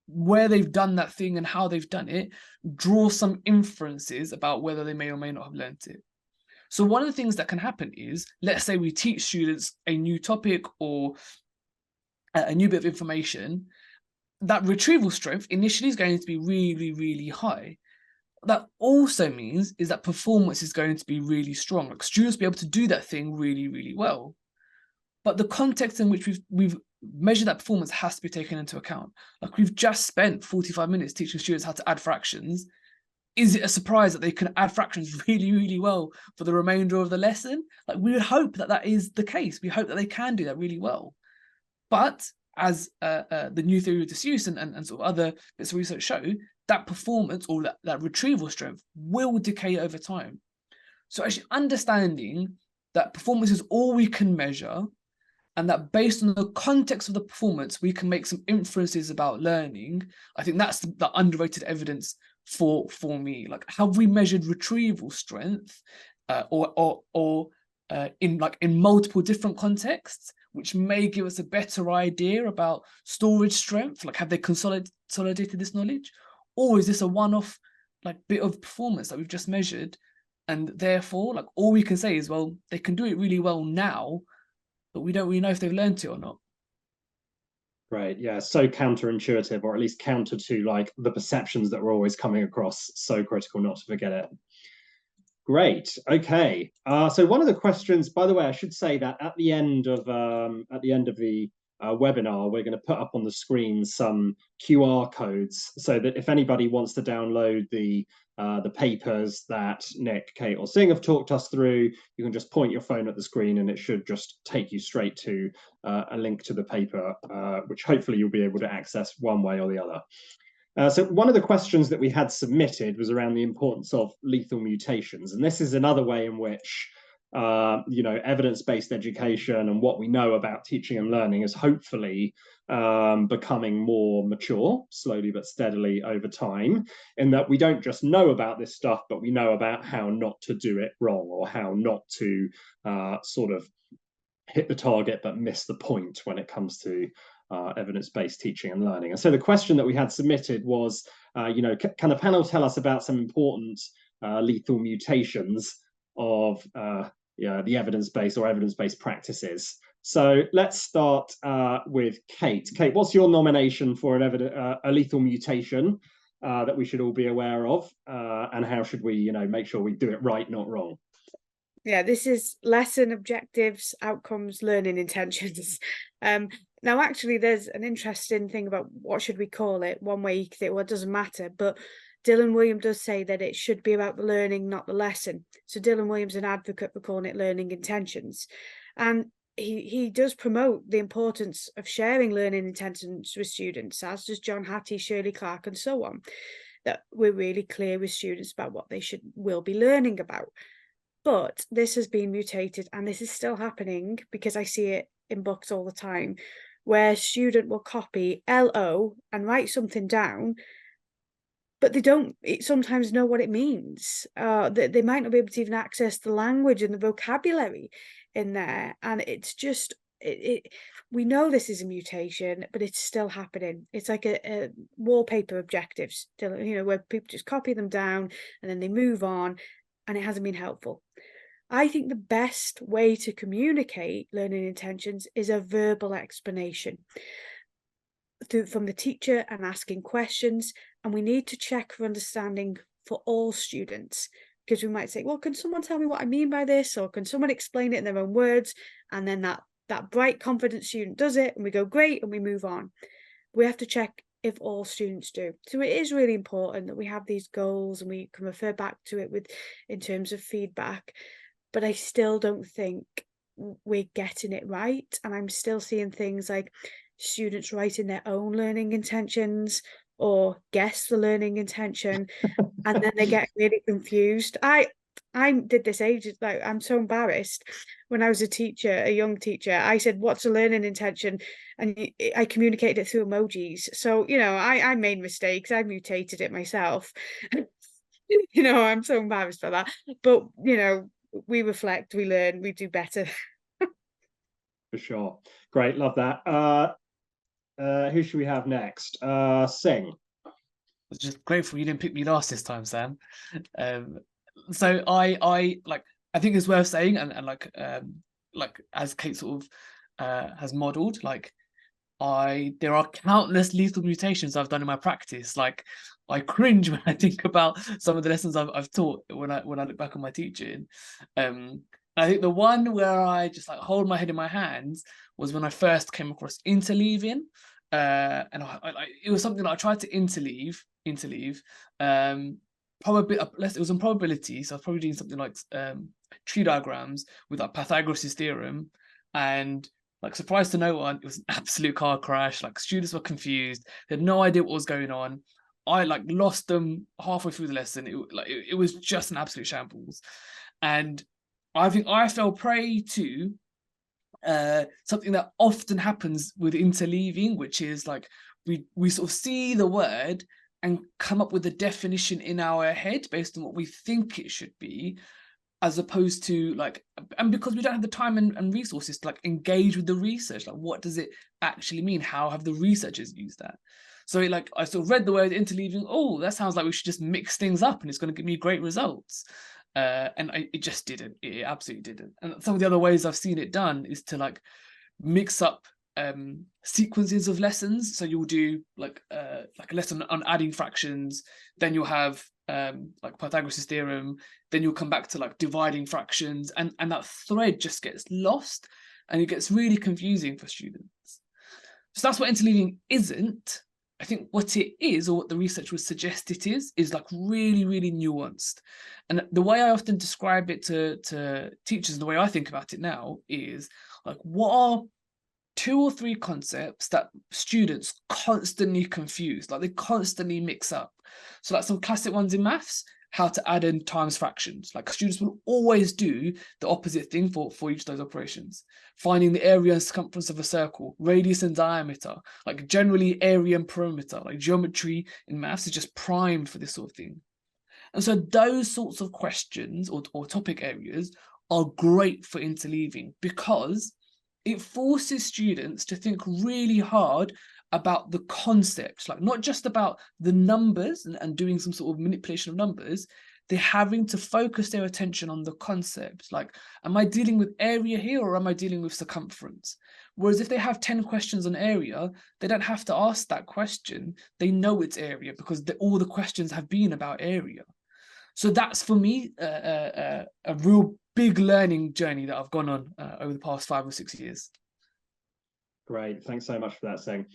where they've done that thing and how they've done it, draw some inferences about whether they may or may not have learned it. So one of the things that can happen is, let's say we teach students a new topic or a new bit of information, that retrieval strength initially is going to be really, really high. That also means is that performance is going to be really strong. Like students will be able to do that thing really, really well. But the context in which we've measured that performance has to be taken into account. Like we've just spent 45 minutes teaching students how to add fractions. Is it a surprise that they can add fractions really, really well for the remainder of the lesson? Like we would hope that that is the case. We hope that they can do that really well. But as the new theory of disuse and sort of other bits of research show, that performance or that retrieval strength will decay over time. So actually understanding that performance is all we can measure, and that based on the context of the performance, we can make some inferences about learning. I think that's the underrated evidence for me. Like, have we measured retrieval strength in multiple different contexts, which may give us a better idea about storage strength? Like, have they consolidated this knowledge? Or is this a one-off like bit of performance that we've just measured? And therefore, like, all we can say is, well, they can do it really well now, but we don't really know if they've learned it or not. Right. Yeah. So counterintuitive, or at least counter to like the perceptions that we're always coming across. So critical not to forget it. Great. Okay. So one of the questions, by the way, I should say that at the end of the webinar, we're going to put up on the screen some QR codes so that if anybody wants to download the papers that Nick, Kate, or Singh have talked us through, you can just point your phone at the screen and it should just take you straight to a link to the paper, which hopefully you'll be able to access one way or the other. So one of the questions that we had submitted was around the importance of lethal mutations. And this is another way in which, evidence-based education and what we know about teaching and learning is hopefully becoming more mature, slowly but steadily over time, in that we don't just know about this stuff, but we know about how not to do it wrong, or how not to sort of hit the target but miss the point when it comes to evidence-based teaching and learning. And so the question that we had submitted was, can the panel tell us about some important lethal mutations of the evidence-based or evidence-based practices? So let's start with Kate. Kate, what's your nomination for a lethal mutation that we should all be aware of, and how should we, make sure we do it right, not wrong? Yeah, this is lesson objectives, outcomes, learning intentions. Now, actually, there's an interesting thing about what should we call it. One way you could say, well, it doesn't matter, but Dylan Williams does say that it should be about the learning, not the lesson. So Dylan Williams is an advocate for calling it learning intentions. And he does promote the importance of sharing learning intentions with students, as does John Hattie, Shirley Clark, and so on, that we're really clear with students about what they will be learning about. But this has been mutated, and this is still happening because I see it in books all the time, where a student will copy LO and write something down, but they don't sometimes know what it means. They might not be able to even access the language and the vocabulary in there. And it's just, we know this is a mutation, but it's still happening. It's like a wallpaper objectives, where people just copy them down and then they move on, and it hasn't been helpful. I think the best way to communicate learning intentions is a verbal explanation from the teacher and asking questions. And we need to check for understanding for all students, because we might say, well, can someone tell me what I mean by this? Or can someone explain it in their own words? And then that bright, confident student does it, and we go, great, and we move on. We have to check if all students do. So it is really important that we have these goals and we can refer back to it in terms of feedback. But I still don't think we're getting it right. And I'm still seeing things like students writing their own learning intentions or guess the learning intention, and then they get really confused. I did this ages, like, I'm so embarrassed. When I was a young teacher, I said, what's a learning intention? And I communicated it through emojis. So, I made mistakes. I mutated it myself. I'm so embarrassed by that. But, we reflect, we learn, we do better. For sure. Great. Love that. Who should we have next? Singh. I was just grateful you didn't pick me last this time, Sam. So I think it's worth saying, and as Kate sort of has modeled, there are countless lethal mutations I've done in my practice. Like, I cringe when I think about some of the lessons I've taught when I look back on my teaching. I think the one where I just hold my head in my hands was when I first came across interleaving, and it was something that I tried to interleave. Probably it was on probability, so I was probably doing something like tree diagrams with Pythagoras' theorem, and surprise to no one, it was an absolute car crash. Students were confused, they had no idea what was going on. I lost them halfway through the lesson. It was just an absolute shambles. And I think I fell prey to something that often happens with interleaving, which is like we sort of see the word and come up with a definition in our head based on what we think it should be, as opposed to like, and because we don't have the time and resources to like engage with the research, like what does it actually mean? How have the researchers used that? So like I sort of read the word interleaving, oh, that sounds like we should just mix things up and it's going to give me great results. It just didn't. It absolutely didn't. And some of the other ways I've seen it done is to like mix up sequences of lessons. So you'll do like a lesson on adding fractions, then you'll have like Pythagoras' theorem, then you'll come back to like dividing fractions, and that thread just gets lost and it gets really confusing for students. So that's what interleaving isn't. I think what it is, or what the research would suggest it is like really, really nuanced. And the way I often describe it to teachers, and the way I think about it now, is like, what are 2 or 3 concepts that students constantly confuse, like they constantly mix up? So like some classic ones in maths, how to add and times fractions. Like students will always do the opposite thing for each of those operations. Finding the area and circumference of a circle, radius and diameter, like generally area and perimeter, like geometry in maths is just primed for this sort of thing. And so those sorts of questions or topic areas are great for interleaving, because it forces students to think really hard about the concepts, like not just about the numbers and doing some sort of manipulation of numbers. They're having to focus their attention on the concepts. Like, am I dealing with area here or am I dealing with circumference? Whereas if they have 10 questions on area, they don't have to ask that question. They know it's area because all the questions have been about area. So that's, for me, a real big learning journey that I've gone on over the past 5 or 6 years. Great, thanks so much for that, Singh.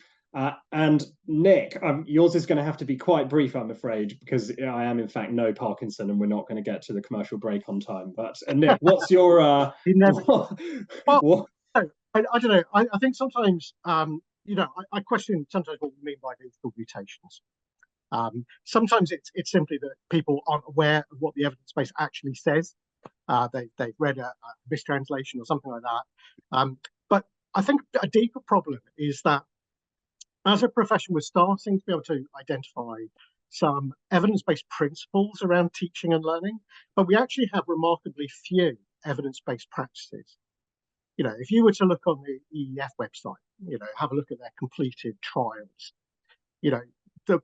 And Nick, yours is going to have to be quite brief, I'm afraid, because I am in fact no Parkinson and we're not going to get to the commercial break on time. But Nick, what's your You never... Well, I don't know. I think sometimes, you know, I question sometimes what we mean by lethal mutations. Sometimes it's simply that people aren't aware of what the evidence base actually says. They've read a mistranslation or something like that. But I think a deeper problem is that as a profession, we're starting to be able to identify some evidence-based principles around teaching and learning, but we actually have remarkably few evidence-based practices. You know, if you were to look on the EEF website, you know, have a look at their completed trials, you know, a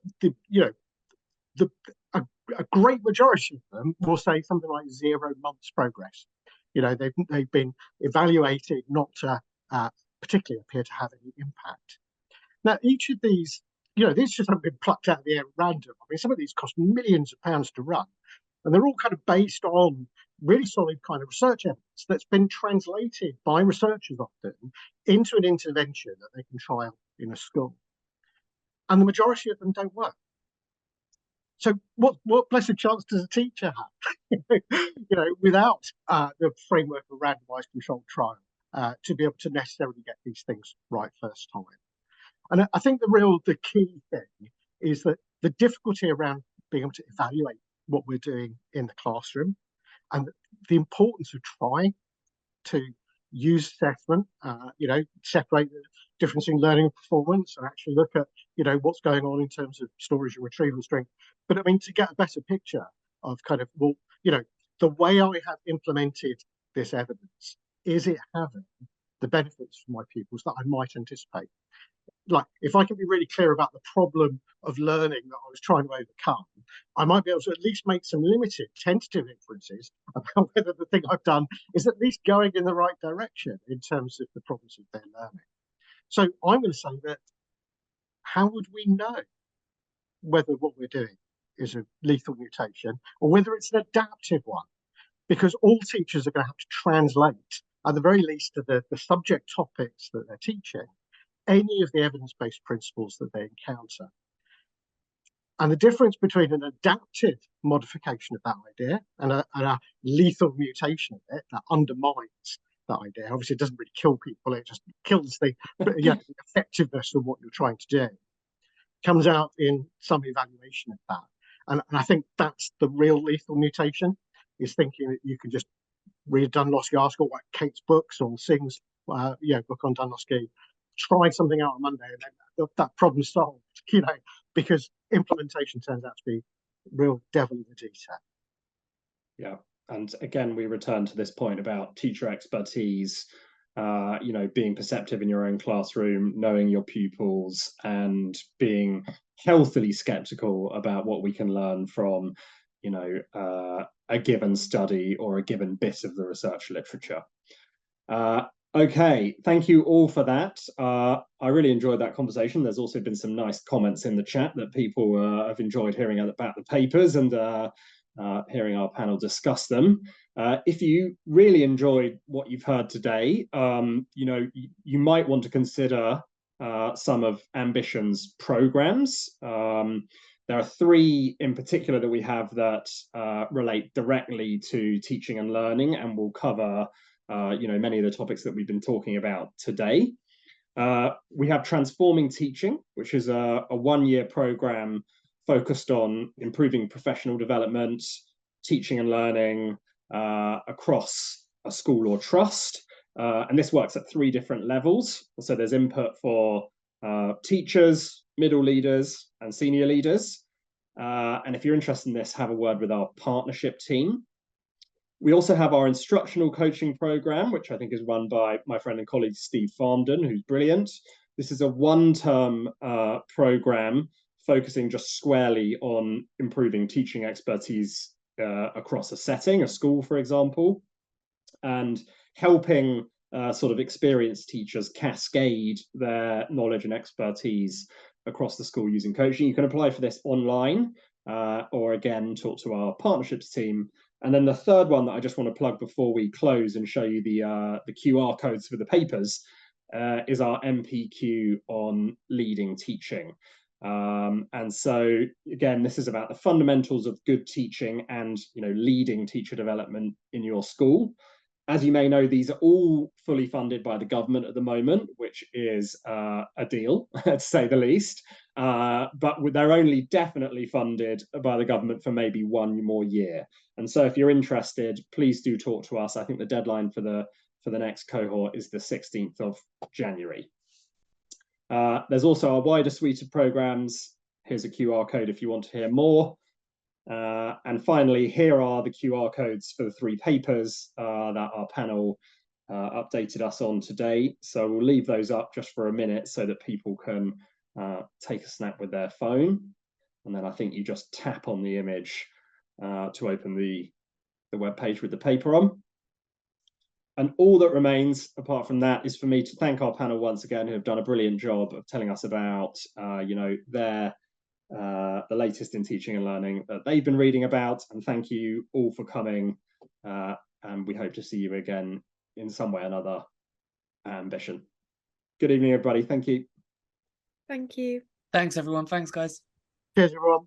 great majority of them will say something like 0 months progress. You know, they've been evaluated not to particularly appear to have any impact. Now, each of these, you know, these just haven't been plucked out of the air at random. I mean, some of these cost millions of pounds to run, and they're all kind of based on really solid kind of research evidence that's been translated by researchers often into an intervention that they can trial in a school. And the majority of them don't work. So what blessed chance does a teacher have, you know, without the framework of a randomized controlled trial to be able to necessarily get these things right first time? And I think the key thing is that the difficulty around being able to evaluate what we're doing in the classroom, and the importance of trying to use assessment, you know, separate the difference in learning and performance, and actually look at, you know, what's going on in terms of storage and retrieval strength. But I mean, to get a better picture of kind of, well, you know, the way I have implemented this evidence, is it having the benefits for my pupils that I might anticipate? Like, if I can be really clear about the problem of learning that I was trying to overcome, I might be able to at least make some limited tentative inferences about whether the thing I've done is at least going in the right direction in terms of the problems of their learning. So I'm going to say that, how would we know whether what we're doing is a lethal mutation or whether it's an adaptive one? Because all teachers are going to have to translate, at the very least, to the subject topics that they're teaching, any of the evidence-based principles that they encounter. And the difference between an adaptive modification of that idea and a lethal mutation of it that undermines that idea, obviously it doesn't really kill people, it just kills the, the effectiveness of what you're trying to do, comes out in some evaluation of that. And I think that's the real lethal mutation, is thinking that you can just read Dunlosky article like Kate's books or Singh's book on Dunlosky, try something out on Monday, and then that problem solved, because implementation turns out to be real devil in the detail. Yeah, and again, we return to this point about teacher expertise, being perceptive in your own classroom, knowing your pupils, and being healthily skeptical about what we can learn from, a given study or a given bit of the research literature. Okay, thank you all for that. I really enjoyed that conversation. There's also been some nice comments in the chat that people have enjoyed hearing about the papers and hearing our panel discuss them. If you really enjoyed what you've heard today, you might want to consider some of Ambition's programs. There are 3 in particular that we have that relate directly to teaching and learning, and will cover many of the topics that we've been talking about today. We have Transforming Teaching, which is a 1-year program focused on improving professional development, teaching and learning across a school or trust. And this works at 3 different levels. So there's input for teachers, middle leaders, and senior leaders. And if you're interested in this, have a word with our partnership team. We also have our instructional coaching program, which I think is run by my friend and colleague Steve Farmden, who's brilliant. This is a 1-term program focusing just squarely on improving teaching expertise across a setting, a school, for example, and helping sort of experienced teachers cascade their knowledge and expertise across the school using coaching. You can apply for this online or again, talk to our partnerships team. And then the third one that I just want to plug before we close and show you the QR codes for the papers is our MPQ on leading teaching. And so again, this is about the fundamentals of good teaching and leading teacher development in your school. As you may know, these are all fully funded by the government at the moment, which is a deal, to say the least. But they're only definitely funded by the government for maybe 1 more year. And so if you're interested, please do talk to us. I think the deadline for the next cohort is the 16th of January. There's also a wider suite of programs. Here's a QR code if you want to hear more. And finally, here are the QR codes for the 3 papers that our panel updated us on today. So we'll leave those up just for a minute so that people can take a snap with their phone. And then I think you just tap on the image to open the web page with the paper on. And all that remains, apart from that, is for me to thank our panel once again, who have done a brilliant job of telling us about, the latest in teaching and learning that they've been reading about. And thank you all for coming. And we hope to see you again in some way or another at Ambition. Good evening, everybody. Thank you. Thank you. Thanks, everyone. Thanks, guys. Cheers, everyone.